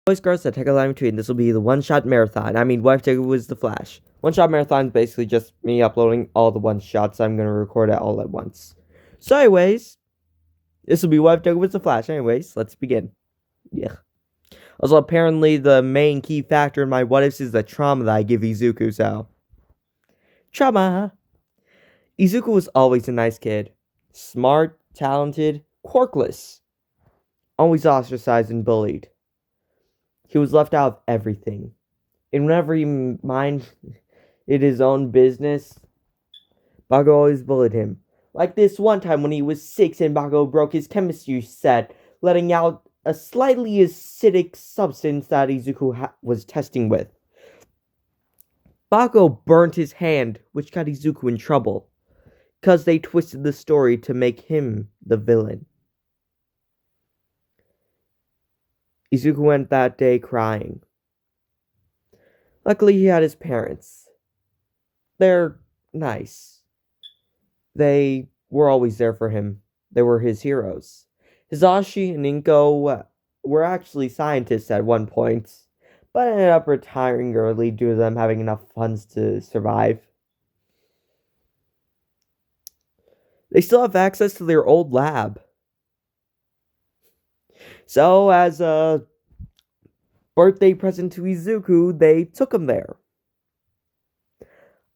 Boys, girls, that take a line between. This will be the one-shot marathon. I mean, Wife Digger was the Flash. One-shot marathon is basically just me uploading all the one-shots. I'm going to record it all at once. So anyways, this will be Wife Digger was the Flash. Anyways, let's begin. Yeah. Also, apparently the main key factor in my what-ifs is the trauma that I give Izuku, so. Trauma! Izuku was always a nice kid. Smart, talented, quirkless. Always ostracized and bullied. He was left out of everything. And whenever he minded his own business, Bago always bullied him. Like this one time when he was 6 and Bago broke his chemistry set, letting out a slightly acidic substance that Izuku was testing with. Bago burnt his hand, which got Izuku in trouble, because they twisted the story to make him the villain. Izuku went that day crying. Luckily, he had his parents. They're nice. They were always there for him. They were his heroes. Hisashi and Inko were actually scientists at one point, but ended up retiring early due to them having enough funds to survive. They still have access to their old lab. So, as a birthday present to Izuku, they took him there.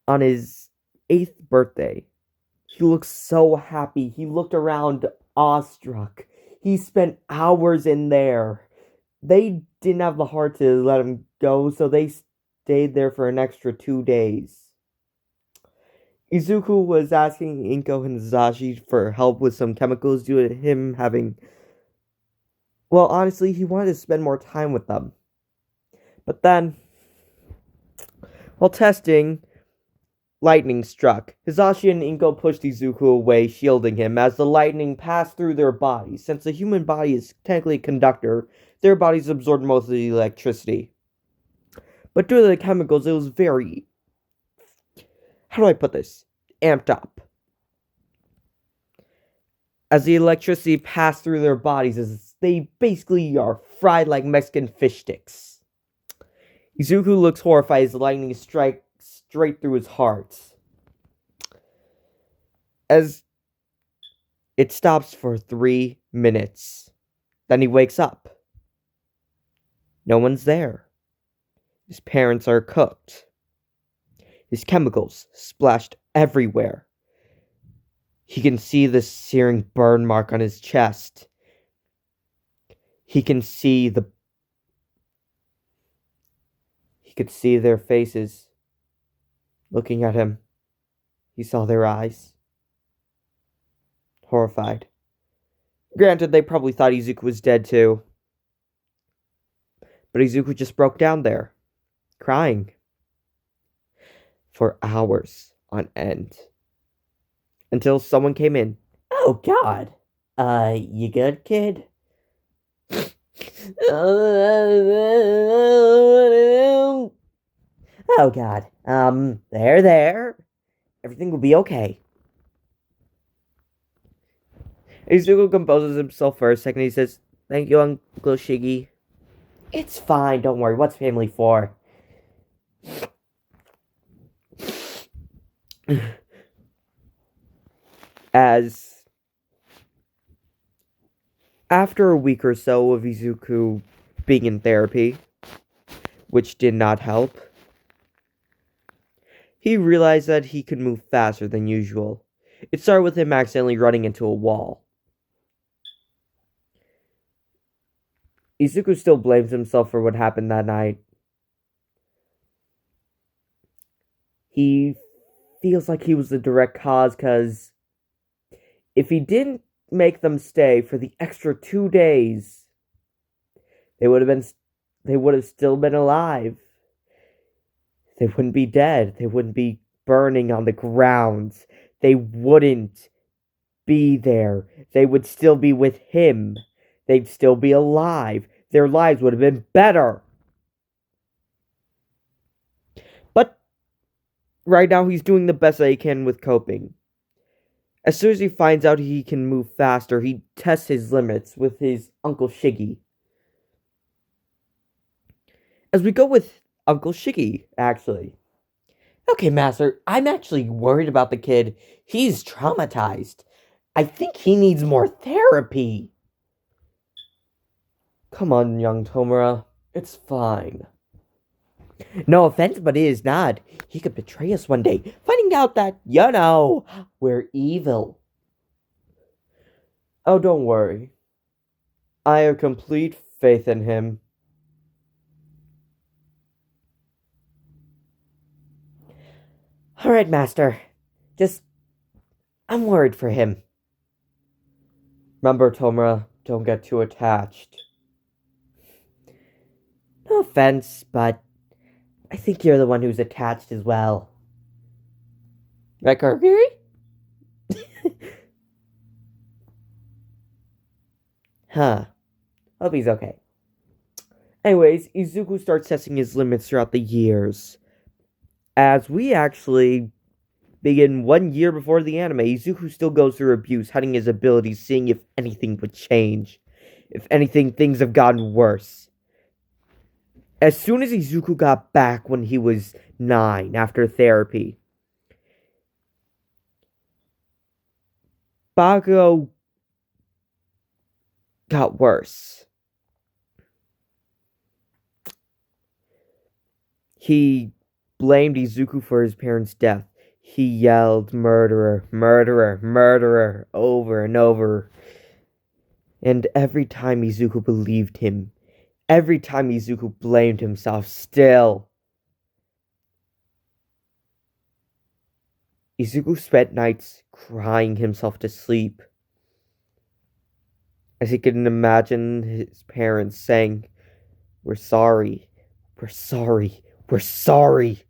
On his 8th birthday, he looked so happy. He looked around awestruck. He spent hours in there. They didn't have the heart to let him go, so they stayed there for an extra 2 days. Izuku was asking Inko and Hisashi for help with some chemicals due to him having... Well, honestly, he wanted to spend more time with them. But then, while testing, lightning struck. Hisashi and Inko pushed Izuku away, shielding him, as the lightning passed through their bodies. Since the human body is technically a conductor, their bodies absorbed most of the electricity. But due to the chemicals, it was very... How do I put this? Amped up. As the electricity passed through their bodies, as they basically are fried like Mexican fish sticks. Izuku looks horrified as the lightning strikes straight through his heart. As it stops for 3 minutes. Then he wakes up. No one's there. His parents are cooked. His chemicals splashed everywhere. He can see the searing burn mark on his chest. He could see their faces looking at him. He saw their eyes. Horrified. Granted, they probably thought Izuku was dead too. But Izuku just broke down there, crying. For hours on end. Until someone came in. Oh God. You good, kid? Oh God. There. Everything will be okay. Izuku composes himself for a second. He says, "Thank you, Uncle Shiggy." It's fine, don't worry. What's family for? As after a week or so of Izuku being in therapy, which did not help, he realized that he could move faster than usual. It started with him accidentally running into a wall. Izuku still blames himself for what happened that night. He feels like he was the direct cause, because if he didn't make them stay for the extra 2 days, they would have still been alive. They wouldn't be dead. They wouldn't be burning on the ground. They wouldn't be there. They would still be with him. They'd still be alive. Their lives would have been better. But right now, he's doing the best that he can with coping. As soon as he finds out he can move faster, he tests his limits with his Uncle Shiggy. As we go with Uncle Shiggy, actually. Okay, Master, I'm actually worried about the kid. He's traumatized. I think he needs more therapy. Come on, young Tomura. It's fine. No offense, but it is not. He could betray us one day, finding out that, we're evil. Oh, don't worry. I have complete faith in him. Alright, Master. I'm worried for him. Remember, Tomura, don't get too attached. No offense, but I think you're the one who's attached as well. Right, Karagiri? Huh. Hope he's okay. Anyways, Izuku starts testing his limits throughout the years. As we actually begin 1 year before the anime, Izuku still goes through abuse, hiding his abilities, seeing if anything would change. If anything, things have gotten worse. As soon as Izuku got back when he was 9 after therapy, Bago got worse. He blamed Izuku for his parents' death. He yelled, "Murderer, murderer, murderer," over and over. And every time Izuku believed him, every time Izuku blamed himself, still, Izuku spent nights crying himself to sleep, as he could imagine his parents saying, "We're sorry, we're sorry, we're sorry,"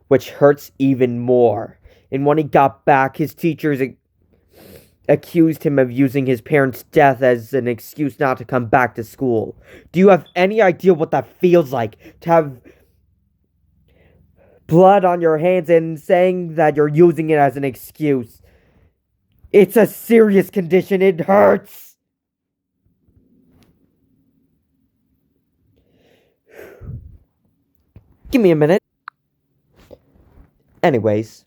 which hurts even more. And when he got back, his teachers accused him of using his parents' death as an excuse not to come back to school. Do you have any idea what that feels like? To have blood on your hands and saying that you're using it as an excuse. It's a serious condition. It hurts. Give me a minute. Anyways,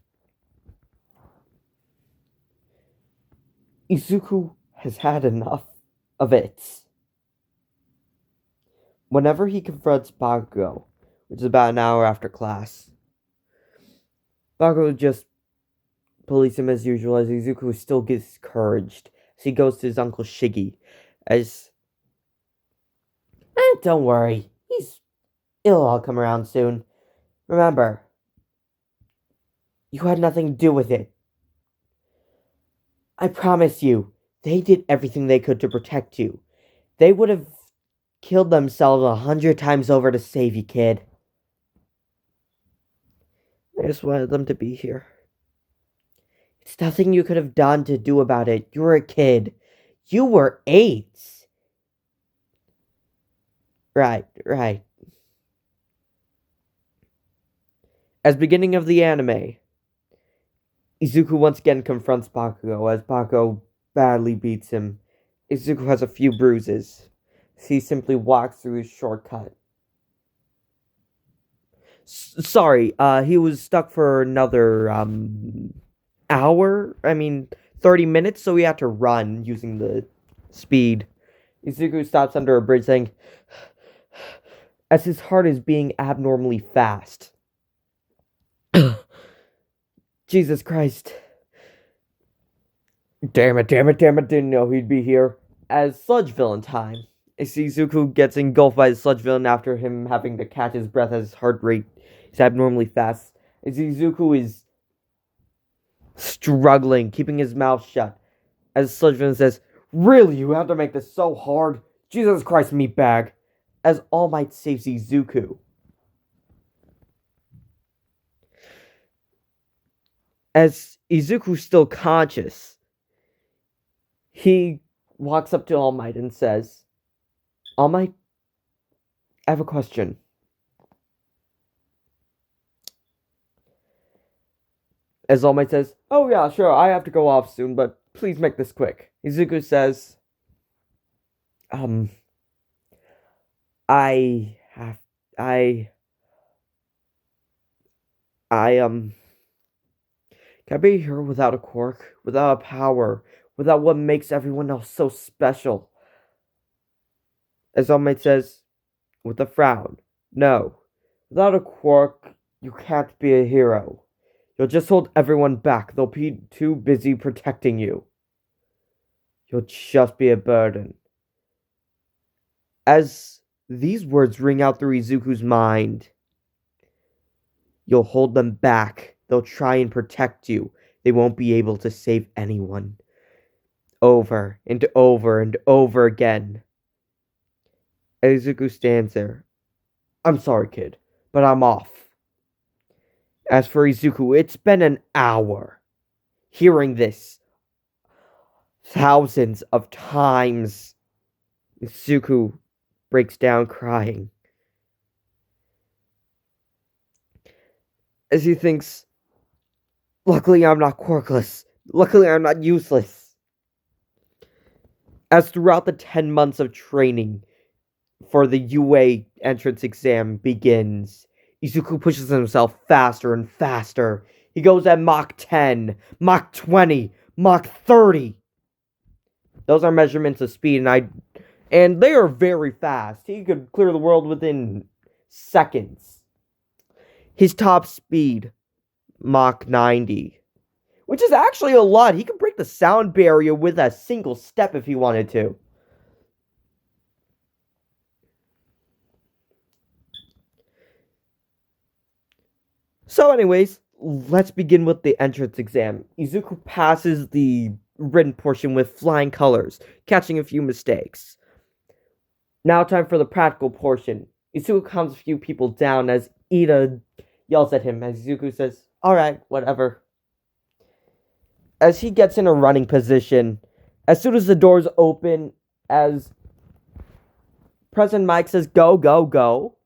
Izuku has had enough of it. Whenever he confronts Bakugo, which is about an hour after class, Bakugo just bullies him as usual, as Izuku still gets discouraged. So he goes to his uncle Shiggy, as, don't worry, it'll all come around soon. Remember, you had nothing to do with it. I promise you, they did everything they could to protect you. They would have killed themselves 100 times over to save you, kid. I just wanted them to be here. It's nothing you could have done to do about it. You were a kid. You were 8. Right. As beginning of the anime, Izuku once again confronts Bakugo as Bakugo badly beats him. Izuku has a few bruises. He simply walks through his shortcut. Sorry, he was stuck for another, hour? 30 minutes, so he had to run using the speed. Izuku stops under a bridge saying, as his heart is being abnormally fast. Jesus Christ. Damn it, didn't know he'd be here. As sludge villain time. Izuku gets engulfed by the sludge villain after him having to catch his breath as his heart rate is abnormally fast. Izuku is struggling, keeping his mouth shut. As sludge villain says, "Really, you have to make this so hard? Jesus Christ, meatbag." As All Might saves Izuku. As Izuku's still conscious, he walks up to All Might and says, "All Might, I have a question." As All Might says, "Oh yeah, sure, I have to go off soon, but please make this quick." Izuku says, I have I I can I be here without a quirk, without a power, without what makes everyone else so special? As All Might says, with a frown. No. Without a quirk, you can't be a hero. You'll just hold everyone back. They'll be too busy protecting you. You'll just be a burden. As these words ring out through Izuku's mind, you'll hold them back. They'll try and protect you. They won't be able to save anyone. Over and over and over again. Izuku stands there. I'm sorry, kid, but I'm off. As for Izuku, it's been an hour. Hearing this thousands of times, Izuku breaks down crying. As he thinks, luckily I'm not quirkless. Luckily I'm not useless. As throughout the 10 months of training for the UA entrance exam begins, Izuku pushes himself faster and faster. He goes at Mach 10, Mach 20, Mach 30. Those are measurements of speed, and they are very fast. He could clear the world within seconds. His top speed, Mach 90, which is actually a lot. He could break the sound barrier with a single step if he wanted to. So anyways, let's begin with the entrance exam. Izuku passes the written portion with flying colors, catching a few mistakes. Now time for the practical portion. Izuku calms a few people down as Ida yells at him as Izuku says, alright, whatever. As he gets in a running position, as soon as the doors open, as President Mike says, go, go, go,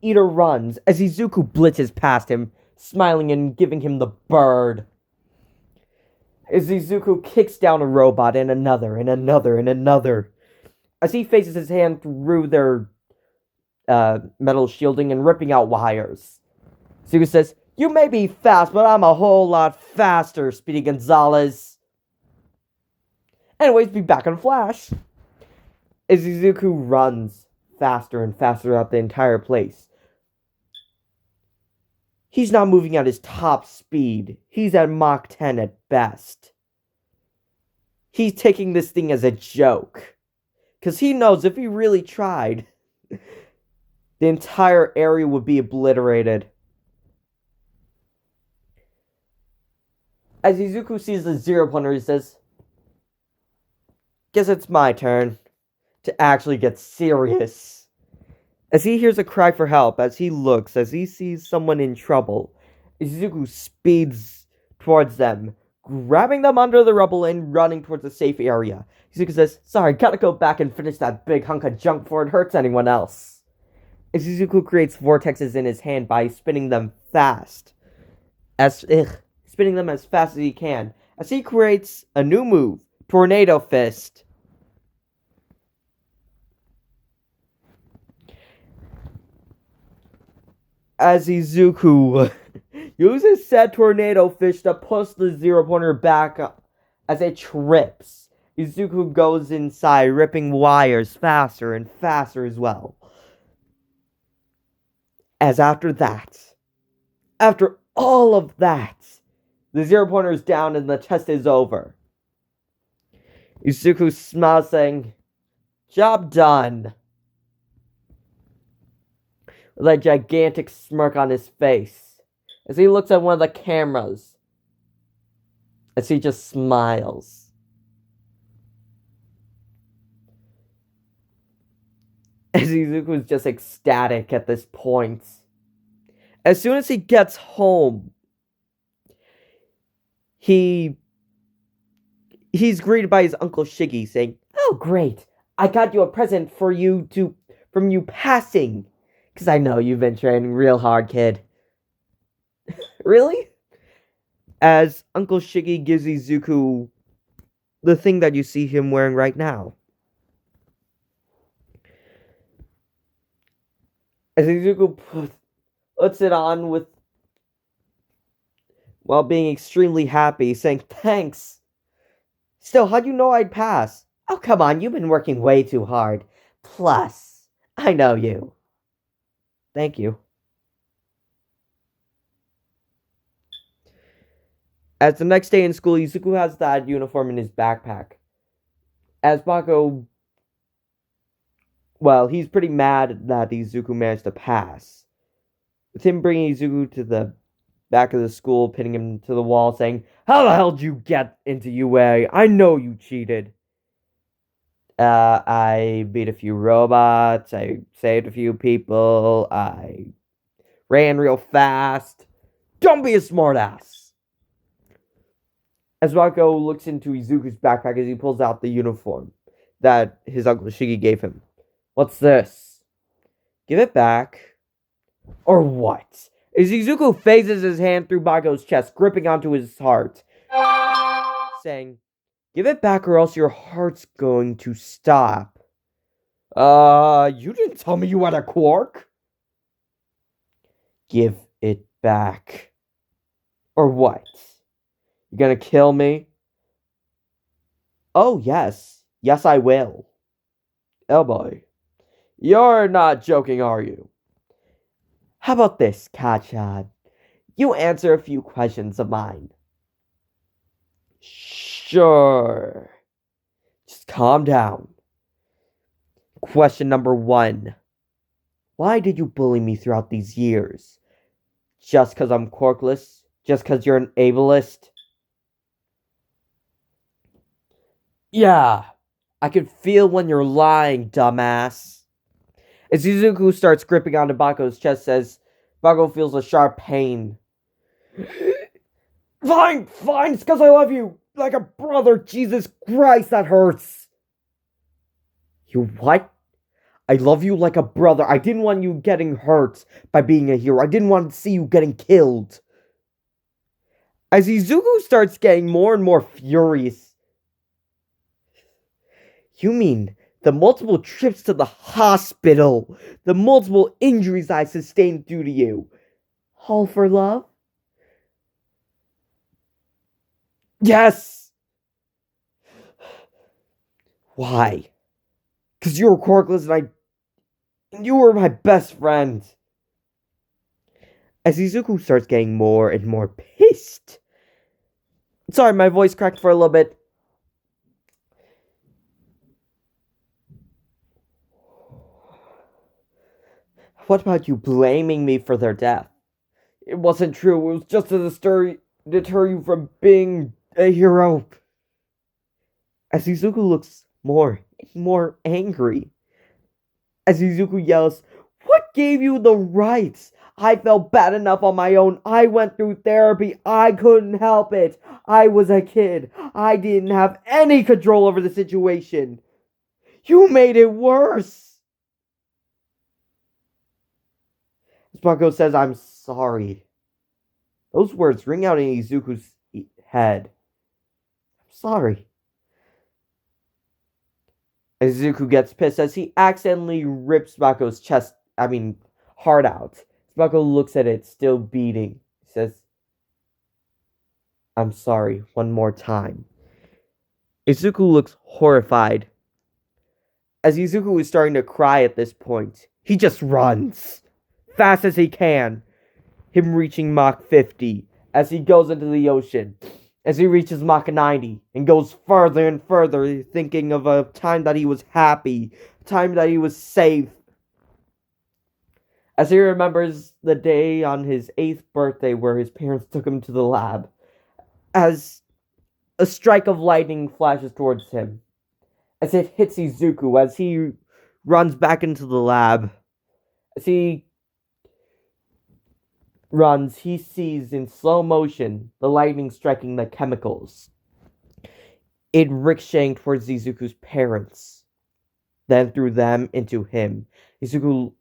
Ida runs as Izuku blitzes past him, smiling and giving him the bird. As Izuku kicks down a robot and another and another and another. As he faces his hand through their metal shielding and ripping out wires. Izuku says, you may be fast, but I'm a whole lot faster, Speedy Gonzalez. Anyways, be back in a flash. As Izuku runs faster and faster throughout the entire place. He's not moving at his top speed. He's at Mach 10 at best. He's taking this thing as a joke. Because he knows if he really tried, the entire area would be obliterated. As Izuku sees the Zero Pointer, he says, guess it's my turn to actually get serious. As he hears a cry for help, as he looks, as he sees someone in trouble, Izuku speeds towards them, grabbing them under the rubble and running towards a safe area. Izuku says, sorry, gotta go back and finish that big hunk of junk before it hurts anyone else. As Izuku creates vortexes in his hand by spinning them fast. Spinning them as fast as he can. As he creates a new move, Tornado Fist. As Izuku uses said Tornado Fish to push the Zero Pointer back as it trips. Izuku goes inside, ripping wires faster and faster as well. As after all of that, the Zero Pointer is down and the test is over. Izuku smiles, saying, job done. With a gigantic smirk on his face, as he looks at one of the cameras, as he just smiles. As Izuku is just ecstatic at this point. As soon as he gets home, he's greeted by his Uncle Shiggy, saying, oh great, I got you a present from you passing. Because I know you've been training real hard, kid. Really? As Uncle Shiggy gives Izuku the thing that you see him wearing right now. As Izuku puts it on with while being extremely happy, saying, "Thanks. Still, how'd you know I'd pass?" "Oh, come on, you've been working way too hard. Plus, I know you." "Thank you." As the next day in school, Izuku has that uniform in his backpack. As Bako, well, he's pretty mad that Izuku managed to pass. With him bringing Izuku to the back of the school, pinning him to the wall, saying, "How the hell did you get into UA? I know you cheated." I beat a few robots, I saved a few people, I ran real fast. Don't be a smartass. As Mako looks into Izuku's backpack as he pulls out the uniform that his Uncle Shigi gave him. "What's this?" "Give it back." "Or what?" As Izuku phases his hand through Mako's chest, gripping onto his heart, saying, "Give it back or else your heart's going to stop." You didn't tell me you had a quark." "Give it back." "Or what? You gonna kill me?" "Oh, yes. Yes, I will." "Oh boy. You're not joking, are you?" "How about this, Kachan? You answer a few questions of mine." "Sure. Just calm down." Question number 1. Why did you bully me throughout these years? Just because I'm quirkless? Just because you're an ableist? "Yeah, I can feel when you're lying, dumbass." As Izuku starts gripping onto Bako's chest, says Bako feels a sharp pain. Fine, it's because I love you like a brother. Jesus Christ, that hurts." "You what?" "I love you like a brother. I didn't want you getting hurt by being a hero. I didn't want to see you getting killed." As Izuku starts getting more and more furious. "You mean the multiple trips to the hospital, the multiple injuries I sustained due to you, all for love?" "Yes." "Why?" "Because you were quirkless and you were my best friend." As Izuku starts getting more and more pissed. Sorry, my voice cracked for a little bit. "What about you blaming me for their death?" "It wasn't true. It was just to deter you from being a hero." As Izuku looks more and more angry. As Izuku yells, "What gave you the rights? I felt bad enough on my own. I went through therapy. I couldn't help it. I was a kid. I didn't have any control over the situation. You made it worse." Sparko says, "I'm sorry." Those words ring out in Izuku's head. "I'm sorry." Izuku gets pissed as he accidentally rips Bako's heart out. Bako looks at it, still beating. He says, "I'm sorry, one more time." Izuku looks horrified. As Izuku is starting to cry at this point, he just runs. Fast as he can. Him reaching Mach 50 as he goes into the ocean. As he reaches Mach 90 and goes further and further, thinking of a time that he was happy, a time that he was safe. As he remembers the day on his 8th birthday where his parents took him to the lab. As a strike of lightning flashes towards him. As it hits Izuku as he runs back into the lab. As he runs, he sees in slow motion the lightning striking the chemicals. It ricocheting towards Izuku's parents, then through them into him. Izuku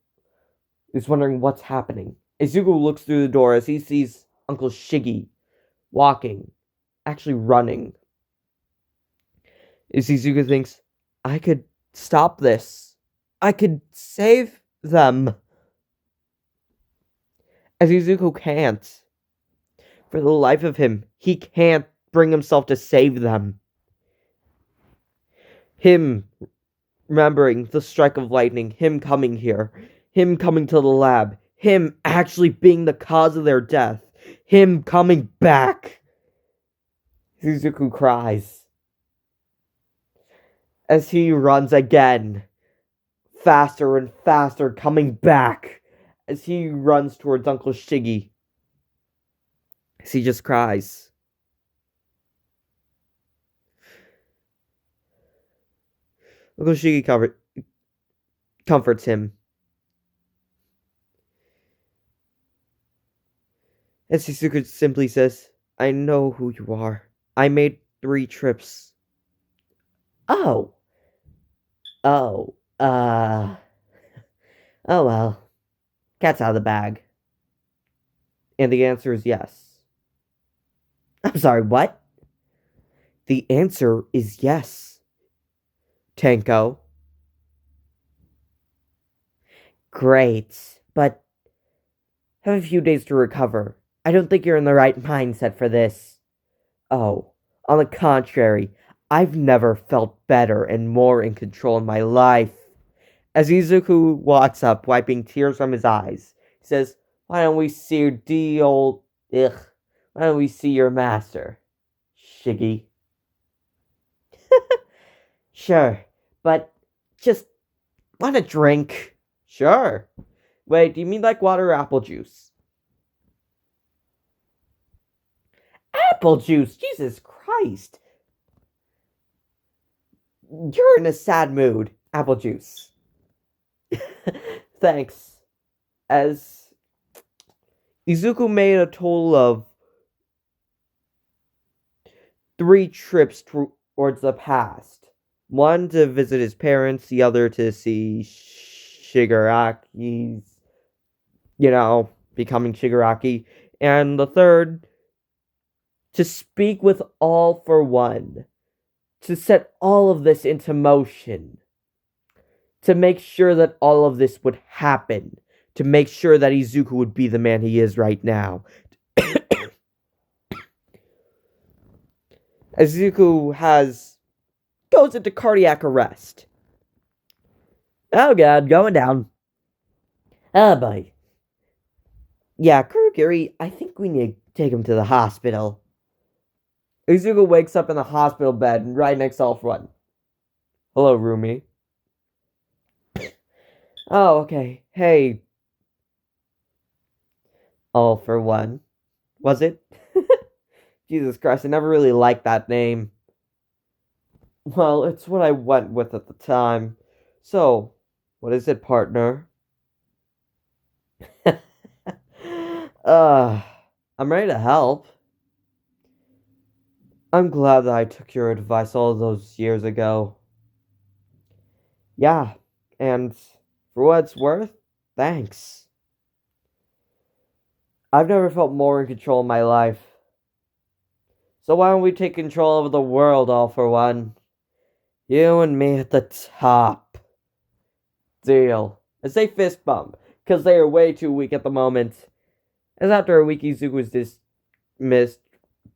is wondering what's happening. Izuku looks through the door as he sees Uncle Shigi walking, actually running. As Izuku thinks, I could stop this. I could save them. As Izuku can't. For the life of him, he can't bring himself to save them. Him remembering the strike of lightning, him coming here, him coming to the lab, him actually being the cause of their death, him coming back. Izuku cries as he runs again, faster and faster, coming back as he runs towards Uncle Shiggy. As he just cries. Uncle Shiggy comforts him. As Izuku simply says, I know who you are. I made 3 trips. Oh. Oh. Oh well. Cat's out of the bag. And the answer is yes. I'm sorry, what? The answer is yes. Tenko. Great, but have a few days to recover. I don't think you're in the right mindset for this. Oh, on the contrary, I've never felt better and more in control in my life. As Izuku walks up, wiping tears from his eyes, he says, Why don't we see your master, Shiggy? Sure, but just want a drink? Sure. Wait, do you mean like water or apple juice? Apple juice? Jesus Christ. You're in a sad mood. Apple juice. Thanks. As Izuku made a total of 3 trips towards the past. One to visit his parents, the other to see Shigaraki's, becoming Shigaraki, and the third to speak with All for One, to set all of this into motion, to make sure that all of this would happen, to make sure that Izuku would be the man he is right now. Izuku goes into cardiac arrest. Oh god, going down. Oh boy. Yeah, Kurogiri, I think we need to take him to the hospital. Izuku wakes up in the hospital bed right next to All for One. Hello, Rumi. Oh, okay. Hey. All for One. Was it? Jesus Christ, I never really liked that name. Well, it's what I went with at the time. So, what is it, partner? I'm ready to help. I'm glad that I took your advice all those years ago. Yeah, and for what it's worth, thanks. I've never felt more in control in my life. So why don't we take control of the world, All for One? You and me at the top. Deal. I say fist bump, because they are way too weak at the moment. As after a week, Izuku was dismissed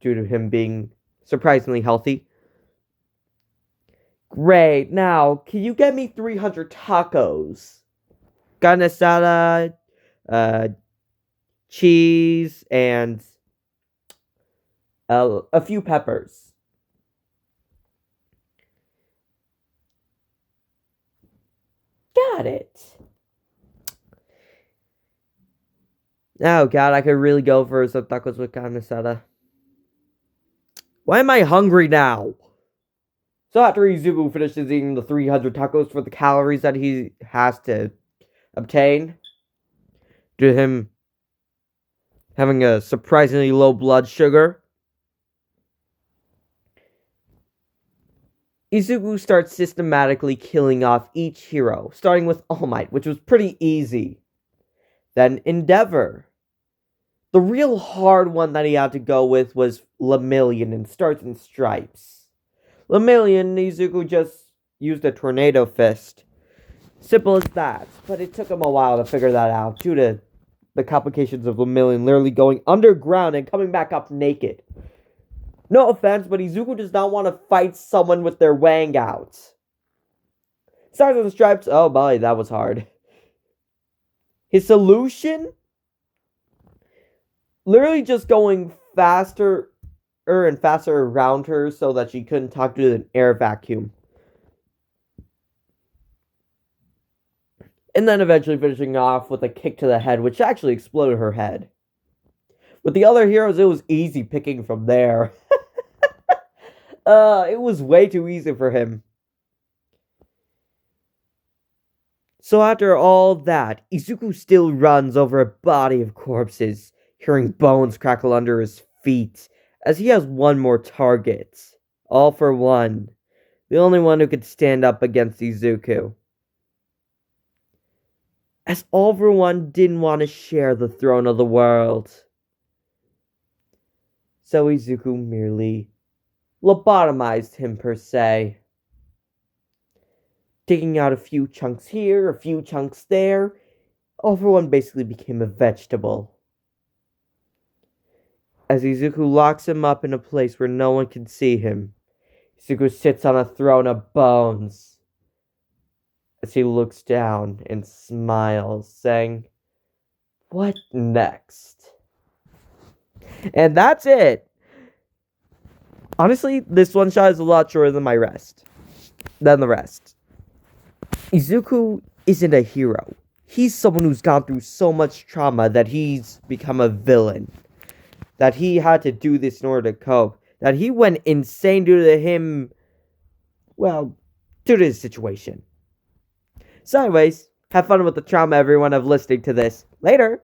due to him being surprisingly healthy. Great, now, can you get me 300 tacos? Carne asada, cheese, and a few peppers. Got it. Oh god, I could really go for some tacos with carne asada. Why am I hungry now? So after Izuku finishes eating the 300 tacos for the calories that he has to obtain, due to him having a surprisingly low blood sugar, Izuku starts systematically killing off each hero, starting with All Might, which was pretty easy. Then Endeavor. The real hard one that he had to go with was Lemillion in Stars and Stripes. Lemillion, Izuku just used a tornado fist. Simple as that, but it took him a while to figure that out due to the complications of Lemillion literally going underground and coming back up naked. No offense, but Izuku does not want to fight someone with their wang out. Stars and Stripes, oh boy, that was hard. His solution? Literally just going faster and faster around her so that she couldn't talk to an air vacuum. And then eventually finishing off with a kick to the head, which actually exploded her head. With the other heroes, it was easy picking from there. It was way too easy for him. So after all that, Izuku still runs over a body of corpses, hearing bones crackle under his feet, as he has one more target. All for one. The only one who could stand up against Izuku. As All for One didn't want to share the throne of the world. So Izuku merely lobotomized him per se. Taking out a few chunks here, a few chunks there, All for One basically became a vegetable. As Izuku locks him up in a place where no one can see him, Izuku sits on a throne of bones. As he looks down and smiles, saying, "What next?" And that's it. Honestly, this one shot is a lot shorter than the rest. Izuku isn't a hero. He's someone who's gone through so much trauma that he's become a villain. That he had to do this in order to cope. That he went insane due to him, well, due to his situation. So anyways, have fun with the trauma, everyone, of listening to this. Later!